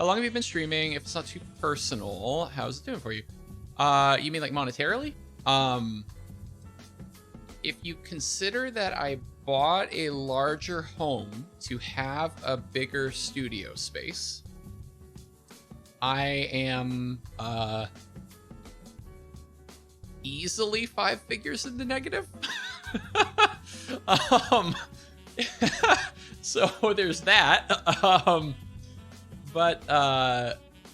How long have you been streaming? If it's not too personal, how's it doing for you? You mean like monetarily? If you consider that I bought a larger home to have a bigger studio space, I am easily 5 figures in the negative. So there's that. But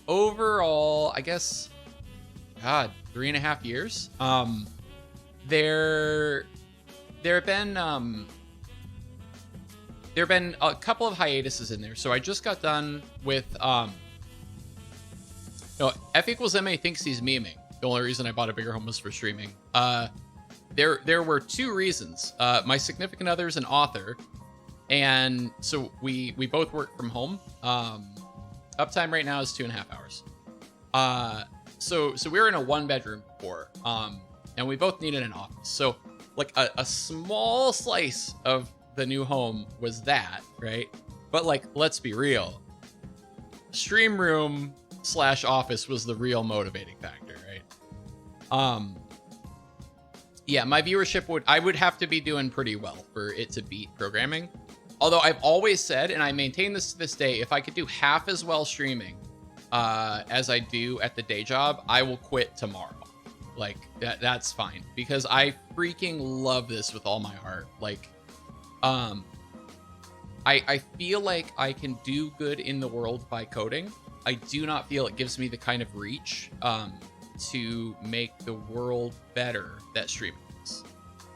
overall, I guess, God, 3.5 years. There have been a couple of hiatuses in there. So I just got done with no, F equals MA thinks he's memeing. The only reason I bought a bigger home was for streaming. There were 2 reasons. My significant other is an author, and so we both work from home. Uptime right now is 2.5 hours. So we were in a 1-bedroom before, and we both needed an office. So like a small slice of the new home was that, right? But like, let's be real. Stream room / office was the real motivating factor, right? Yeah, my viewership I would have to be doing pretty well for it to beat programming. Although I've always said, and I maintain this to this day, if I could do half as well streaming as I do at the day job, I will quit tomorrow. Like that's fine, because I freaking love this with all my heart. Like, I feel like I can do good in the world by coding. I do not feel it gives me the kind of reach to make the world better that streaming is.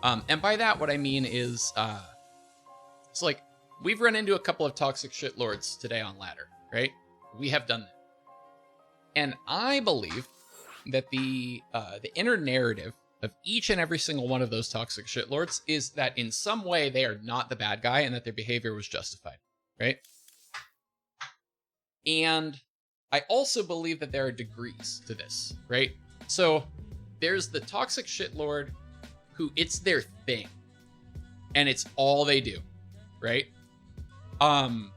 And by that, what I mean is, it's like, we've run into a couple of toxic shitlords today on ladder, right? We have done that. And I believe that the inner narrative of each and every single one of those toxic shitlords is that in some way they are not the bad guy and that their behavior was justified, right? And I also believe that there are degrees to this, right? So there's the toxic shitlord who it's their thing and it's all they do, right? And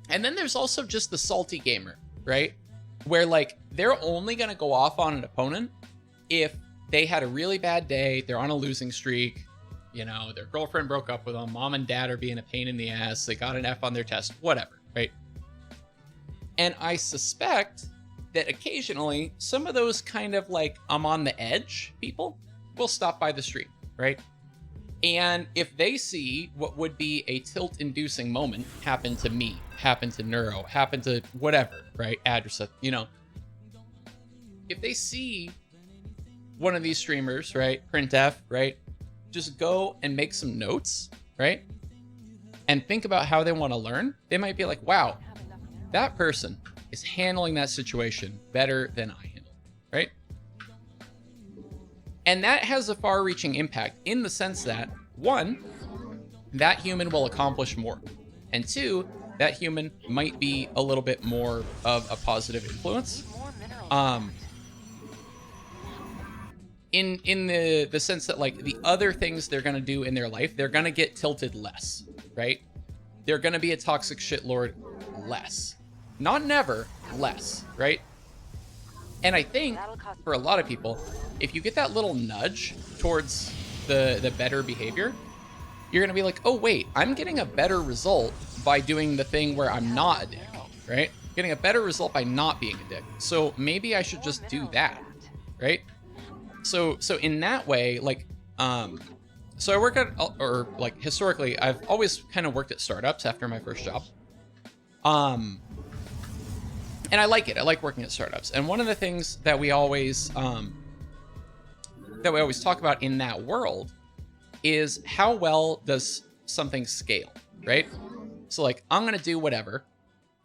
then there's also just the salty gamer, right? Where like they're only gonna go off on an opponent if they had a really bad day, they're on a losing streak, you know, their girlfriend broke up with them, mom and dad are being a pain in the ass, they got an F on their test, whatever, right? And I suspect that occasionally some of those kind of like I'm on the edge people will stop by the stream, right? And if they see what would be a tilt-inducing moment happen to me, happen to Neuro, happen to whatever, right? Address, you know. If they see one of these streamers, right? Printf, right? Just go and make some notes, right? And think about how they want to learn. They might be like, wow, that person is handling that situation better than I handle, right? And that has a far-reaching impact in the sense that, 1, that human will accomplish more. And 2, that human might be a little bit more of a positive influence. In the sense that like the other things they're going to do in their life, they're going to get tilted less, right? They're going to be a toxic shitlord less. Not never, less, right? And I think for a lot of people, if you get that little nudge towards the better behavior, you're going to be like, oh, wait, I'm getting a better result by doing the thing where I'm not a dick, right? Getting a better result by not being a dick. So maybe I should just do that, right? So in that way, like, so I work at, or like historically, I've always kind of worked at startups after my first job. And I like it. I like working at startups. And one of the things that we always talk about in that world is how well does something scale, right? So like, I'm going to do whatever.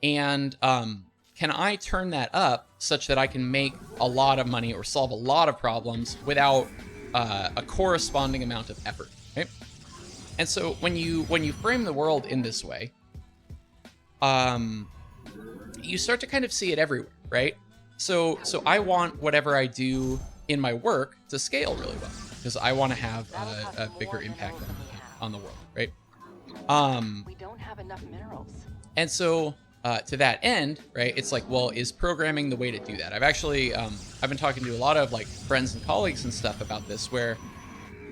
And can I turn that up such that I can make a lot of money or solve a lot of problems without a corresponding amount of effort, right? And so when you frame the world in this way, you start to kind of see it everywhere, right? So I want whatever I do in my work to scale really well because I want to have a bigger impact on the world, right? We don't have enough minerals. And so to that end, right, it's like, well, is programming the way to do that? I've actually, I've been talking to a lot of like friends and colleagues and stuff about this, where,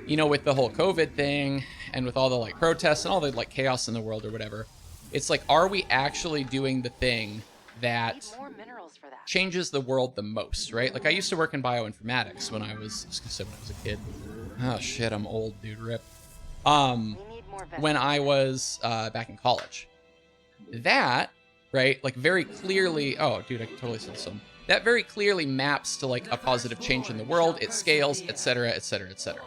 you know, with the whole COVID thing and with all the like protests and all the like chaos in the world or whatever, it's like, are we actually doing the thing that changes the world the most, right? Like I used to work in bioinformatics when I was a kid. Oh shit, I'm old, dude, rip. When I was back in college. That, right, like very clearly, oh dude, I can totally sell some. That very clearly maps to like a positive change in the world. It scales, etc., etc., etc.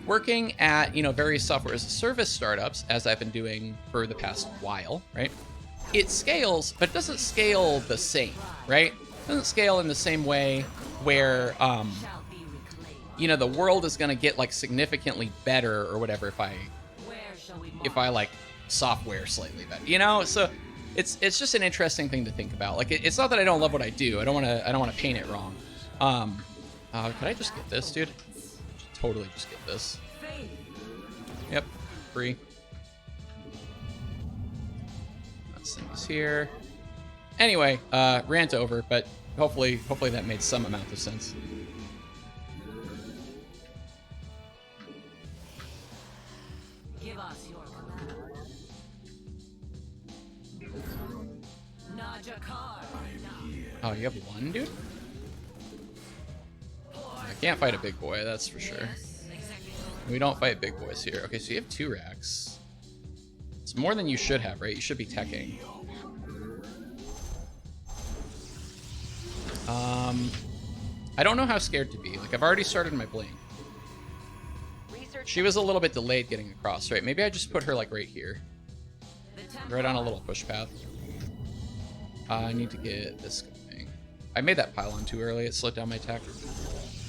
Working at, you know, various software as a service startups, as I've been doing for the past while, right? It scales, but it doesn't scale the same, right? It doesn't scale in the same way where, you know, the world is going to get like significantly better or whatever if I like software slightly better, you know? So it's just an interesting thing to think about. Like it's not that I don't love what I do. I don't want to paint it wrong. Could I just get this, dude? Totally just get this. Yep, free. That's things here. Anyway, rant over, but hopefully that made some amount of sense. Give us your command. Oh, you have one, dude? I can't fight a big boy, that's for sure. We don't fight big boys here. Okay, so you have 2 racks. It's more than you should have, right? You should be teching. I don't know how scared to be. Like, I've already started my blink. She was a little bit delayed getting across, right? Maybe I just put her, like, right here. Right on a little push path. I need to get this going. I made that pylon too early. It slowed down my attack.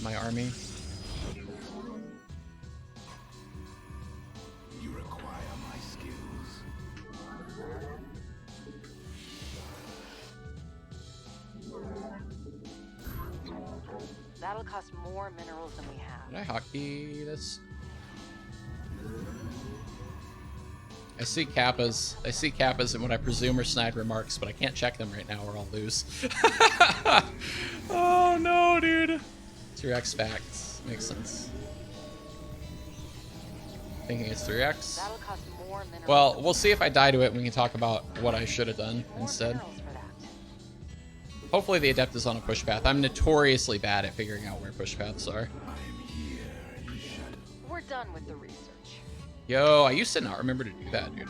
My army. You require my skills. That'll cost more minerals than we have. Did I hotkey this? I see kappas in what I presume are snide remarks, but I can't check them right now or I'll lose. Oh no, dude. 2x facts. Makes sense. Thinking it's 3x. That'll cost more minerals. Well, we'll see if I die to it. We can talk about what I should have done instead. Hopefully the adept is on a push path. I'm notoriously bad at figuring out where push paths are. We're done with the research. Yo, I used to not remember to do that, dude.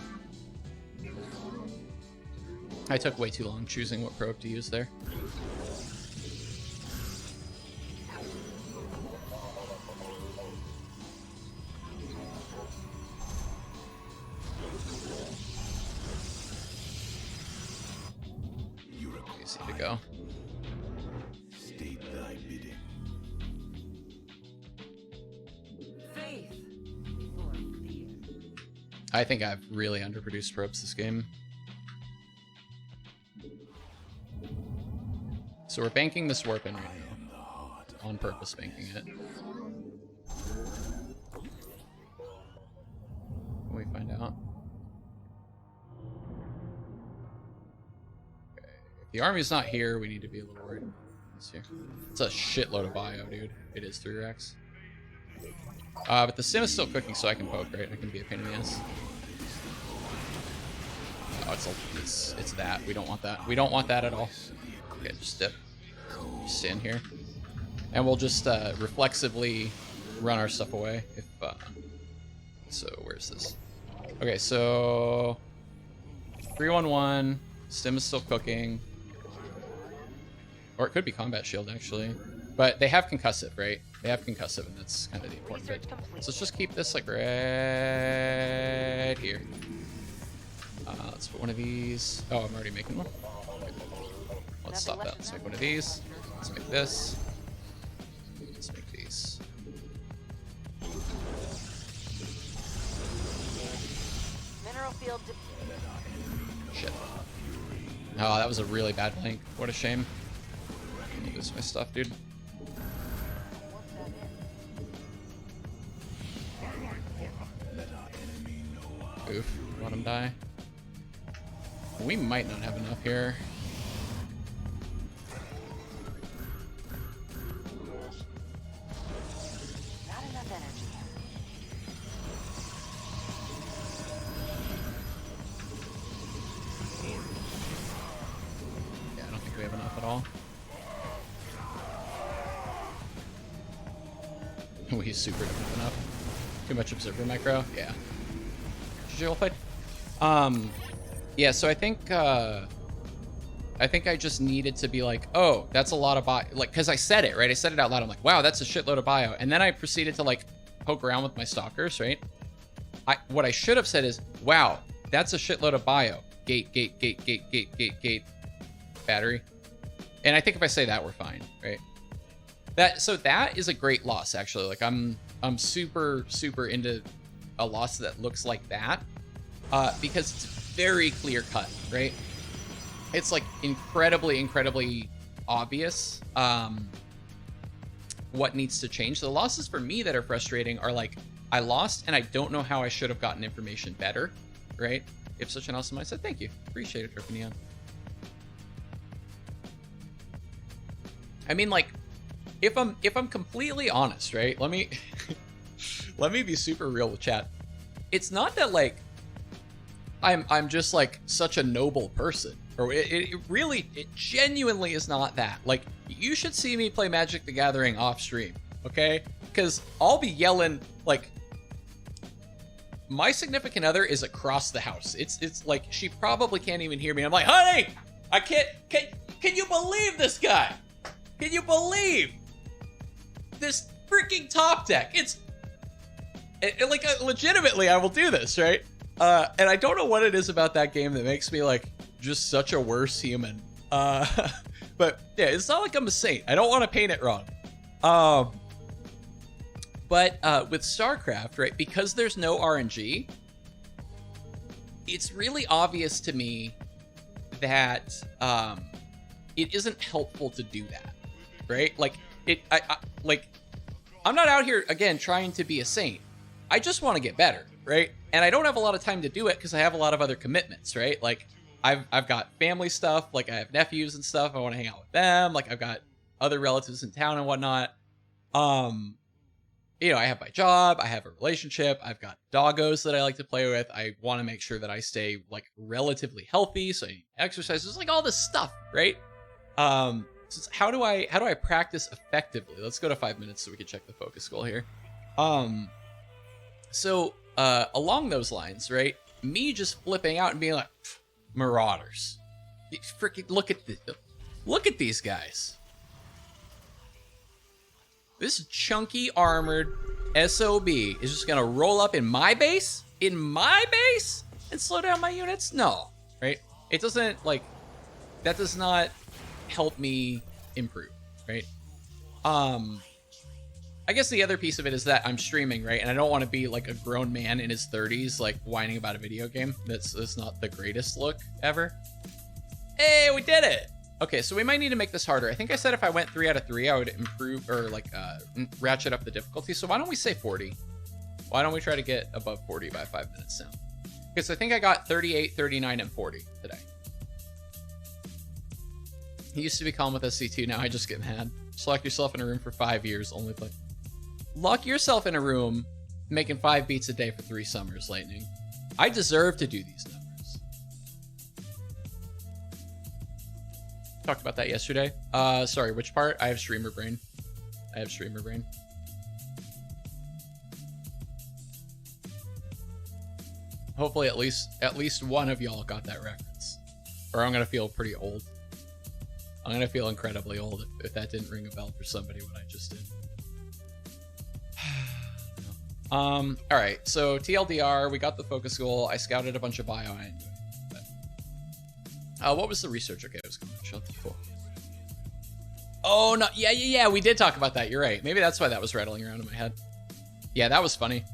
I took way too long choosing what probe to use there. Easy to go. State thy bidding. Faith or fear. I think I've really underproduced probes this game. So we're banking this warp in right now. On purpose banking it. Can we find out? Okay. If the army's not here, we need to be a little worried. It's here. It's a shitload of bio, dude. It is 3 racks. But the sim is still cooking, so I can poke, right? I can be a pain in the ass. Oh, it's that. We don't want that. We don't want that at all. Okay, just dip. Just stand here. And we'll just reflexively run our stuff away. If so, where's this? Okay, so 311. Stim is still cooking. Or it could be combat shield, actually. But they have concussive, right? They have concussive, and that's kind of the important bit. So let's just keep this like right here. Let's put one of these. Oh, I'm already making one. Let's stop that. Let's make one of these. Let's make this. Let's make these. Mineral field. Shit. Oh, that was a really bad link. What a shame. Lose my stuff, dude. Oof. Let him die. We might not have enough here. Not enough energy. Yeah, I don't think we have enough at all. We super don't have enough. Too much observer micro. Yeah. GG, well played. Yeah, so I think I just needed to be like, oh, that's a lot of bio, like, because I said it, right? I said it out loud. I'm like, wow, that's a shitload of bio. And then I proceeded to like poke around with my stalkers, right? What I should have said is, wow, that's a shitload of bio. Gate, battery. And I think if I say that, we're fine, right? So that is a great loss, actually. Like I'm super into a loss that looks like that, because it's very clear cut, right? It's like incredibly obvious what needs to change. The losses for me that are frustrating are like, I lost and I don't know how I should have gotten information better, right? If such an awesome mindset, thank you, appreciate it, Tripinion. I mean, like, if I'm completely honest, right? Let me be super real with chat. It's not that like I'm just like such a noble person, or it genuinely is not that. Like, you should see me play Magic the Gathering off stream, okay? Because I'll be yelling like, my significant other is across the house. It's like she probably can't even hear me. I'm like, honey, I can't. Can you believe this guy? Can you believe this freaking top deck? It's like, legitimately, I will do this, right? And I don't know what it is about that game that makes me like just such a worse human. But yeah, it's not like I'm a saint. I don't want to paint it wrong. But with StarCraft, right, because there's no RNG, it's really obvious to me that it isn't helpful to do that, right? Like, I'm not out here, again, trying to be a saint. I just want to get better, right? And I don't have a lot of time to do it because I have a lot of other commitments, right? Like, I've got family stuff, like I have nephews and stuff. I want to hang out with them. Like, I've got other relatives in town and whatnot. You know, I have my job, I have a relationship, I've got doggos that I like to play with. I want to make sure that I stay like relatively healthy, so I exercise. It's like all this stuff, right? So how do I practice effectively? Let's go to 5 minutes so we can check the focus goal here. So along those lines, right? Me just flipping out and being like, Marauders. Freaking look at these guys. This chunky armored SOB is just gonna roll up in my base? In my base? And slow down my units? No, right? It doesn't, like, that does not help me improve, right? I guess the other piece of it is that I'm streaming, right? And I don't want to be like a grown man in his 30s, like whining about a video game. That's not the greatest look ever. Hey, we did it! Okay, so we might need to make this harder. I think I said if I went 3 out of 3, I would improve, or like ratchet up the difficulty. So why don't we say 40? Why don't we try to get above 40 by 5 minutes now? Because I think I got 38, 39, and 40 today. He used to be calm with SC2, now I just get mad. Just lock yourself in a room for 5 years, only play. Lock yourself in a room, making 5 beats a day for 3 summers, Lightning. I deserve to do these numbers. Talked about that yesterday. Sorry, which part? I have streamer brain. Hopefully at least one of y'all got that reference. Or I'm gonna feel pretty old. I'm gonna feel incredibly old if that didn't ring a bell for somebody what I just did. Alright, so TLDR, we got the focus goal. I scouted a bunch of bio. I didn't do it. What was the research? Okay, I was going to shut the fuck. Oh, no. Yeah. We did talk about that. You're right. Maybe that's why that was rattling around in my head. Yeah, that was funny.